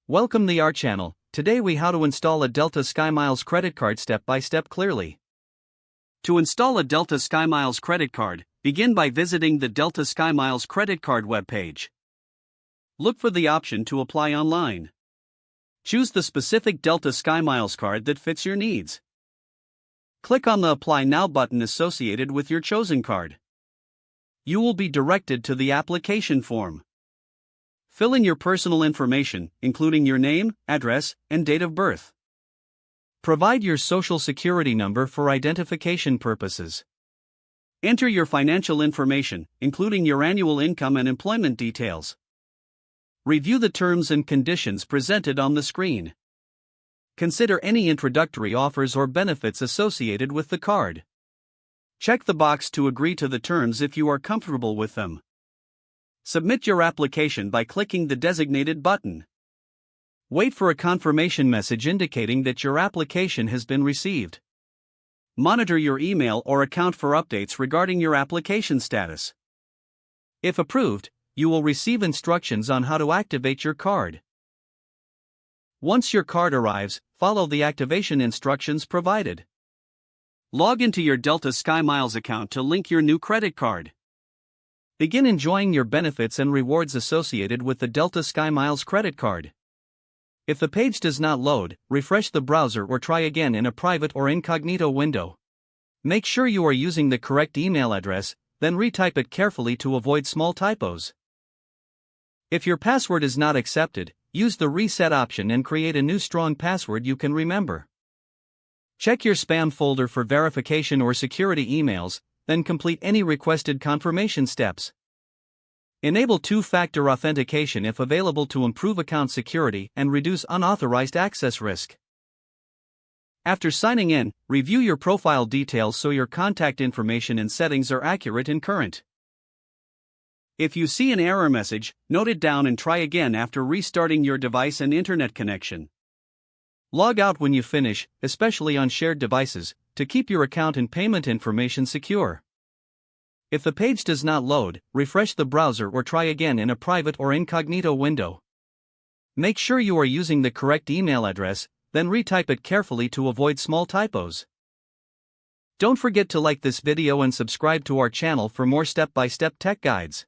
Welcome to our channel. Today we how to install a Delta SkyMiles credit card step by step clearly. To install a Delta SkyMiles credit card, begin by visiting the Delta SkyMiles credit card webpage. Look for the option to apply online. Choose the specific Delta SkyMiles card that fits your needs. Click on the Apply Now button associated with your chosen card. You will be directed to the application form. Fill in your personal information, including your name, address, and date of birth. Provide your social security number for identification purposes. Enter your financial information, including your annual income and employment details. Review the terms and conditions presented on the screen. Consider any introductory offers or benefits associated with the card. Check the box to agree to the terms if you are comfortable with them. Submit your application by clicking the designated button. Wait for a confirmation message indicating that your application has been received. Monitor your email or account for updates regarding your application status. If approved, you will receive instructions on how to activate your card. Once your card arrives, follow the activation instructions provided. Log into your Delta SkyMiles account to link your new credit card. Begin enjoying your benefits and rewards associated with the Delta SkyMiles credit card. If the page does not load, refresh the browser or try again in a private or incognito window. Make sure you are using the correct email address, then retype it carefully to avoid small typos. If your password is not accepted, use the reset option and create a new strong password you can remember. Check your spam folder for verification or security emails, then complete any requested confirmation steps. Enable two-factor authentication if available to improve account security and reduce unauthorized access risk. After signing in, review your profile details so your contact information and settings are accurate and current. If you see an error message, note it down and try again after restarting your device and internet connection. Log out when you finish, especially on shared devices, to keep your account and payment information secure. If the page does not load, refresh the browser or try again in a private or incognito window. Make sure you are using the correct email address, then retype it carefully to avoid small typos. Don't forget to like this video and subscribe to our channel for more step-by-step tech guides.